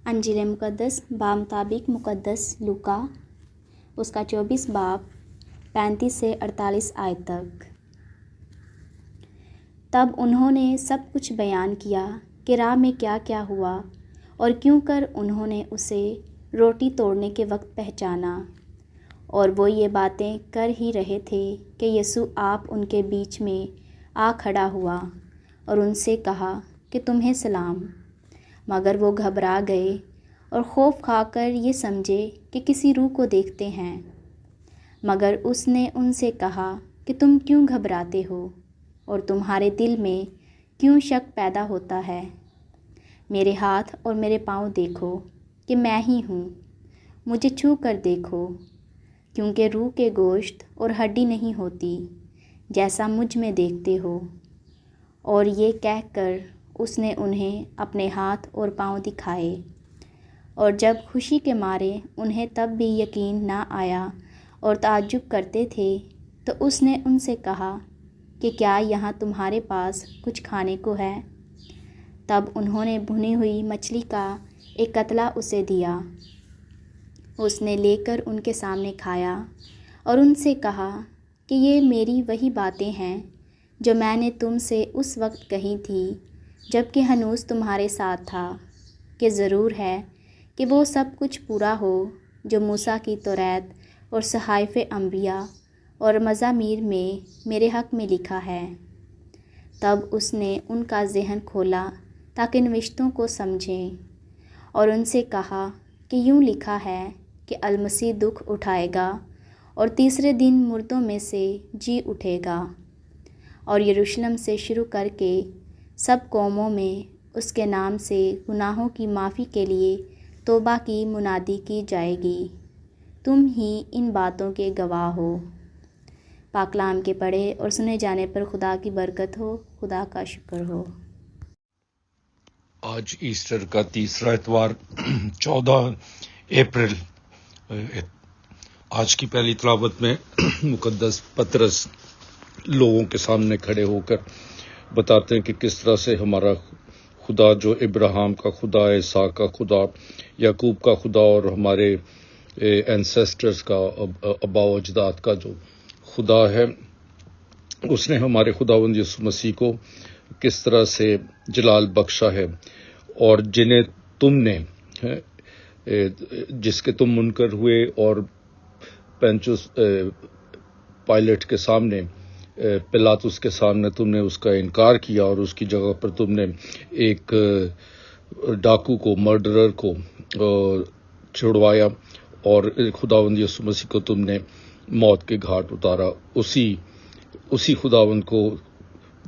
انجیل مقدس بامطابق مقدس لوکا اس کا 24 باب 35 سے 48 آیت تک۔ تب انہوں نے سب کچھ بیان کیا کہ راہ میں کیا کیا ہوا اور کیوں کر انہوں نے اسے روٹی توڑنے کے وقت پہچانا۔ اور وہ یہ باتیں کر ہی رہے تھے کہ یسوع آپ ان کے بیچ میں آ کھڑا ہوا اور ان سے کہا کہ تمہیں سلام۔ مگر وہ گھبرا گئے اور خوف کھا کر یہ سمجھے کہ کسی روح کو دیکھتے ہیں۔ مگر اس نے ان سے کہا کہ تم کیوں گھبراتے ہو اور تمہارے دل میں کیوں شک پیدا ہوتا ہے؟ میرے ہاتھ اور میرے پاؤں دیکھو کہ میں ہی ہوں، مجھے چھو کر دیکھو، کیونکہ روح کے گوشت اور ہڈی نہیں ہوتی جیسا مجھ میں دیکھتے ہو۔ اور یہ کہہ کر اس نے انہیں اپنے ہاتھ اور پاؤں دکھائے۔ اور جب خوشی کے مارے انہیں تب بھی یقین نہ آیا اور تعجب کرتے تھے، تو اس نے ان سے کہا کہ کیا یہاں تمہارے پاس کچھ کھانے کو ہے؟ تب انہوں نے بھنی ہوئی مچھلی کا ایک کتلہ اسے دیا۔ اس نے لے کر ان کے سامنے کھایا اور ان سے کہا کہ یہ میری وہی باتیں ہیں جو میں نے تم سے اس وقت کہی تھی جب کہ ہنوز تمہارے ساتھ تھا، کہ ضرور ہے کہ وہ سب کچھ پورا ہو جو موسیٰ کی توریت اور صحائف انبیاء اور مزامیر میں میرے حق میں لکھا ہے۔ تب اس نے ان کا ذہن کھولا تاکہ نوشتوں کو سمجھیں، اور ان سے کہا کہ یوں لکھا ہے کہ المسیح دکھ اٹھائے گا اور تیسرے دن مردوں میں سے جی اٹھے گا، اور یروشلم سے شروع کر کے سب قوموں میں اس کے نام سے گناہوں کی معافی کے لیے توبہ کی منادی کی جائے گی۔ تم ہی ان باتوں کے گواہ ہو۔ پاک کلام کے پڑھے اور سنے جانے پر خدا کی برکت ہو، خدا کا شکر ہو۔ آج ایسٹر کا تیسرا اتوار 14 اپریل۔ آج کی پہلی تلاوت میں مقدس پطرس لوگوں کے سامنے کھڑے ہو کر بتاتے ہیں کہ کس طرح سے ہمارا خدا جو ابراہیم کا خدا، اسحاق کا خدا، یعقوب کا خدا اور ہمارے اینسیسٹرز کا، آباء و اجداد کا جو خدا ہے، اس نے ہمارے خداوند یسوع مسیح کو کس طرح سے جلال بخشا ہے، اور جنہیں تم نے جس کے تم منکر ہوئے اور پینچوس پائلٹ کے سامنے، پلاطس کے سامنے تم نے اس کا انکار کیا، اور اس کی جگہ پر تم نے ایک ڈاکو کو، مرڈرر کو چھڑوایا، اور خداوند یسوع مسیح کو تم نے موت کے گھاٹ اتارا۔ اسی خداوند کو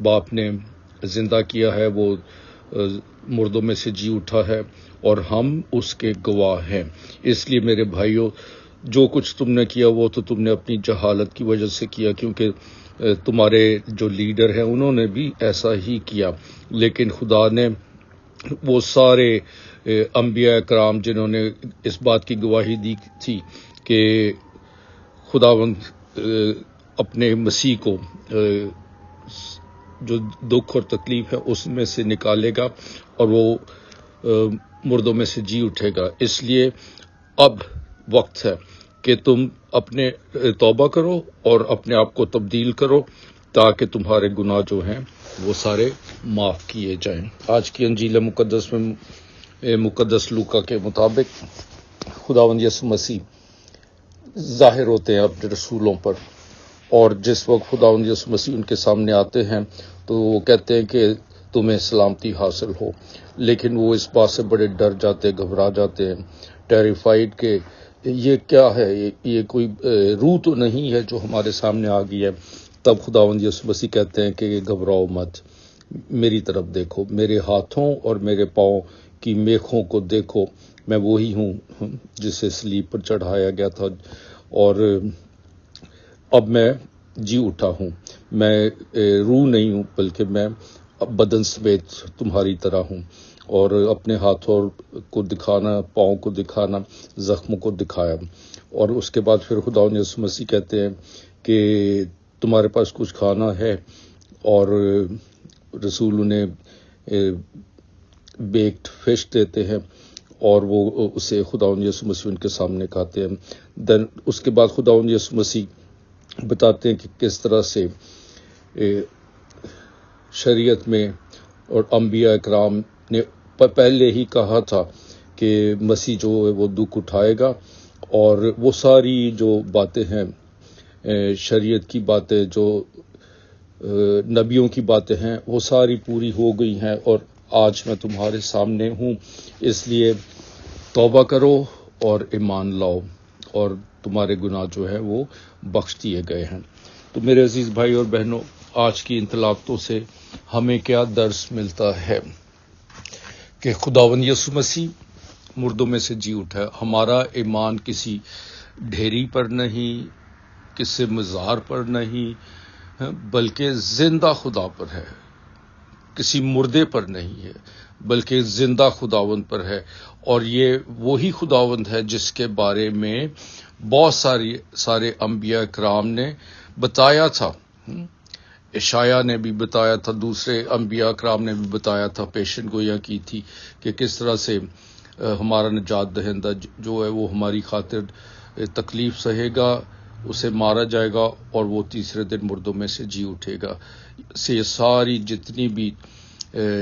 باپ نے زندہ کیا ہے، وہ مردوں میں سے جی اٹھا ہے، اور ہم اس کے گواہ ہیں۔ اس لیے میرے بھائیوں، جو کچھ تم نے کیا وہ تو تم نے اپنی جہالت کی وجہ سے کیا، کیونکہ تمہارے جو لیڈر ہیں انہوں نے بھی ایسا ہی کیا، لیکن خدا نے وہ سارے انبیاء کرام جنہوں نے اس بات کی گواہی دی تھی کہ خداوند اپنے مسیح کو جو دکھ اور تکلیف ہے اس میں سے نکالے گا اور وہ مردوں میں سے جی اٹھے گا، اس لیے اب وقت ہے کہ تم اپنے توبہ کرو اور اپنے آپ کو تبدیل کرو، تاکہ تمہارے گناہ جو ہیں وہ سارے معاف کیے جائیں۔ آج کی انجیل مقدس میں مقدس لوکا کے مطابق خداوند یسوع مسیح ظاہر ہوتے ہیں اپنے رسولوں پر، اور جس وقت خداوند یسوع مسیح ان کے سامنے آتے ہیں تو وہ کہتے ہیں کہ تمہیں سلامتی حاصل ہو، لیکن وہ اس بات سے بڑے ڈر جاتے، گھبرا جاتے ہیں، ٹیریفائڈ کہ یہ کیا ہے، یہ کوئی روح تو نہیں ہے جو ہمارے سامنے آ گئی ہے۔ تب خداوند یسوع مسیح کہتے ہیں کہ گھبراؤ مت، میری طرف دیکھو، میرے ہاتھوں اور میرے پاؤں کی میخوں کو دیکھو، میں وہی ہوں جسے صلیب پر چڑھایا گیا تھا، اور اب میں جی اٹھا ہوں، میں روح نہیں ہوں بلکہ میں بدن سمیت تمہاری طرح ہوں۔ اور اپنے ہاتھوں کو دکھانا، پاؤں کو دکھانا، زخموں کو دکھایا، اور اس کے بعد پھر خداوند یسوع مسیح کہتے ہیں کہ تمہارے پاس کچھ کھانا ہے، اور رسول انہیں بیکڈ فش دیتے ہیں، اور وہ اسے خداوند یسوع مسیح ان کے سامنے کہتے ہیں. دین اس کے بعد خداوند یسوع مسیح بتاتے ہیں کہ کس طرح سے شریعت میں اور انبیاء اکرام نے پہلے ہی کہا تھا کہ مسیح جو ہے وہ دکھ اٹھائے گا، اور وہ ساری جو باتیں ہیں، شریعت کی باتیں، جو نبیوں کی باتیں ہیں، وہ ساری پوری ہو گئی ہیں، اور آج میں تمہارے سامنے ہوں. اس لیے توبہ کرو اور ایمان لاؤ، اور تمہارے گناہ جو ہے وہ بخش دیے گئے ہیں. تو میرے عزیز بھائی اور بہنوں، آج کی ان تلاوتوں سے ہمیں کیا درس ملتا ہے کہ خداوند یسوع مسیح مردوں میں سے جی اٹھا. ہمارا ایمان کسی ڈھیری پر نہیں، کسی مزار پر نہیں، بلکہ زندہ خدا پر ہے. کسی مردے پر نہیں ہے، بلکہ زندہ خداوند پر ہے. اور یہ وہی خداوند ہے جس کے بارے میں بہت سارے انبیاء کرام نے بتایا تھا. اشعیاء نے بھی بتایا تھا، دوسرے انبیاء کرام نے بھی بتایا تھا، پیشن گویا کی تھی کہ کس طرح سے ہمارا نجات دہندہ جو ہے وہ ہماری خاطر تکلیف سہے گا، اسے مارا جائے گا، اور وہ تیسرے دن مردوں میں سے جی اٹھے گا. یہ ساری جتنی بھی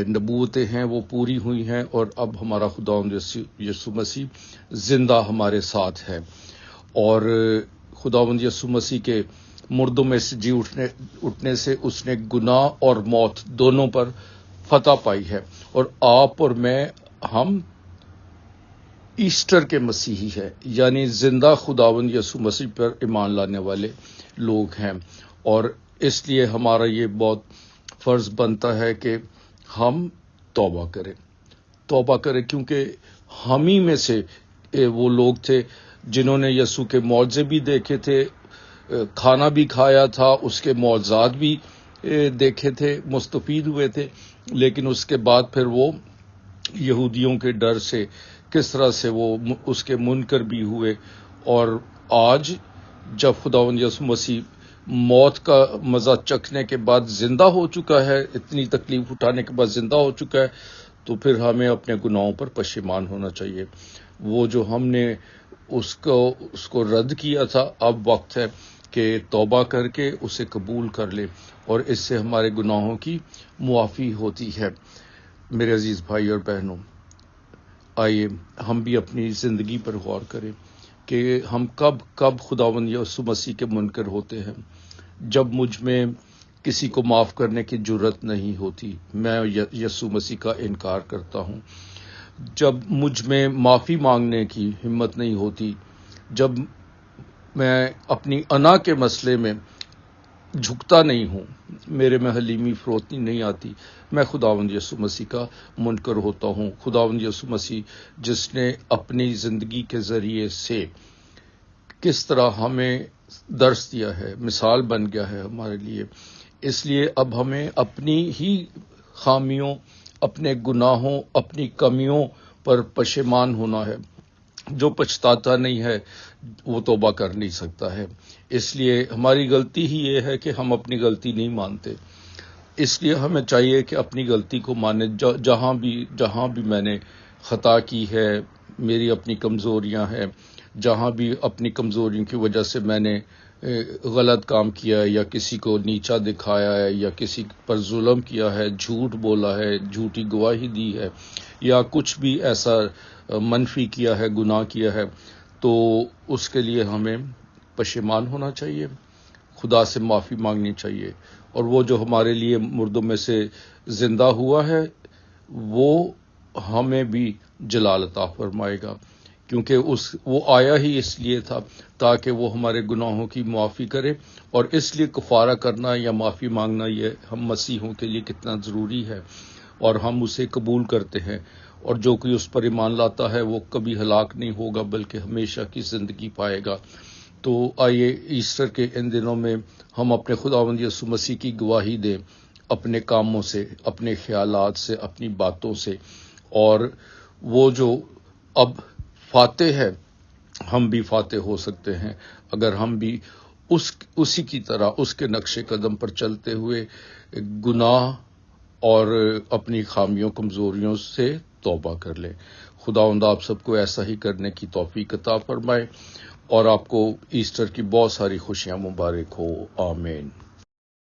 نبوتیں ہیں وہ پوری ہوئی ہیں، اور اب ہمارا خداوند یسوع مسیح زندہ ہمارے ساتھ ہے. اور خداوند یسوع مسیح کے مردوں میں سے جی اٹھنے سے اس نے گناہ اور موت دونوں پر فتح پائی ہے. اور آپ اور میں، ہم ایسٹر کے مسیحی ہیں، یعنی زندہ خداوند یسوع مسیح پر ایمان لانے والے لوگ ہیں. اور اس لیے ہمارا یہ بہت فرض بنتا ہے کہ ہم توبہ کریں، کیونکہ ہم ہی میں سے وہ لوگ تھے جنہوں نے یسوع کے معجزے بھی دیکھے تھے، کھانا بھی کھایا تھا، اس کے معجزات بھی دیکھے تھے، مستفید ہوئے تھے. لیکن اس کے بعد پھر وہ یہودیوں کے ڈر سے کس طرح سے وہ اس کے منکر بھی ہوئے. اور آج جب خداوند یسوع مسیح موت کا مزہ چکھنے کے بعد زندہ ہو چکا ہے، اتنی تکلیف اٹھانے کے بعد زندہ ہو چکا ہے، تو پھر ہمیں اپنے گناہوں پر پشیمان ہونا چاہیے. وہ جو ہم نے اس کو رد کیا تھا، اب وقت ہے کہ توبہ کر کے اسے قبول کر لے، اور اس سے ہمارے گناہوں کی معافی ہوتی ہے. میرے عزیز بھائی اور بہنوں، آئیے ہم بھی اپنی زندگی پر غور کریں کہ ہم کب خداوند یسوع مسیح کے منکر ہوتے ہیں. جب مجھ میں کسی کو معاف کرنے کی جرت نہیں ہوتی، میں یسوع مسیح کا انکار کرتا ہوں. جب مجھ میں معافی مانگنے کی ہمت نہیں ہوتی، جب میں اپنی انا کے مسئلے میں جھکتا نہیں ہوں، میرے میں حلیمی فروتنی نہیں آتی، میں خداوند یسوع مسیح کا منکر ہوتا ہوں. خداوند یسوع مسیح جس نے اپنی زندگی کے ذریعے سے کس طرح ہمیں درس دیا ہے، مثال بن گیا ہے ہمارے لیے. اس لیے اب ہمیں اپنی ہی خامیوں، اپنے گناہوں، اپنی کمیوں پر پشیمان ہونا ہے. جو پچھتاتا نہیں ہے وہ توبہ کر نہیں سکتا ہے. اس لیے ہماری غلطی ہی یہ ہے کہ ہم اپنی غلطی نہیں مانتے. اس لیے ہمیں چاہیے کہ اپنی غلطی کو مانے. جہاں بھی میں نے خطا کی ہے، میری اپنی کمزوریاں ہیں، جہاں بھی اپنی کمزوریوں کی وجہ سے میں نے غلط کام کیا ہے، یا کسی کو نیچا دکھایا ہے، یا کسی پر ظلم کیا ہے، جھوٹ بولا ہے، جھوٹی گواہی دی ہے، یا کچھ بھی ایسا منفی کیا ہے، گناہ کیا ہے، تو اس کے لیے ہمیں پشیمان ہونا چاہیے، خدا سے معافی مانگنی چاہیے. اور وہ جو ہمارے لیے مردوں میں سے زندہ ہوا ہے، وہ ہمیں بھی جلال عطا فرمائے گا، کیونکہ وہ آیا ہی اس لیے تھا تاکہ وہ ہمارے گناہوں کی معافی کرے. اور اس لیے کفارہ کرنا یا معافی مانگنا یہ ہم مسیحوں کے لیے کتنا ضروری ہے، اور ہم اسے قبول کرتے ہیں. اور جو کوئی اس پر ایمان لاتا ہے وہ کبھی ہلاک نہیں ہوگا بلکہ ہمیشہ کی زندگی پائے گا. تو آئیے ایسٹر کے ان دنوں میں ہم اپنے خداوند یسوع مسیح کی گواہی دیں، اپنے کاموں سے، اپنے خیالات سے، اپنی باتوں سے. اور وہ جو اب فاتح ہے، ہم بھی فاتح ہو سکتے ہیں اگر ہم بھی اسی کی طرح اس کے نقش قدم پر چلتے ہوئے گناہ اور اپنی خامیوں کمزوریوں سے توبہ کر لیں۔ خداوند آپ سب کو ایسا ہی کرنے کی توفیق عطا فرمائے اور آپ کو ایسٹر کی بہت ساری خوشیاں مبارک ہو، آمین۔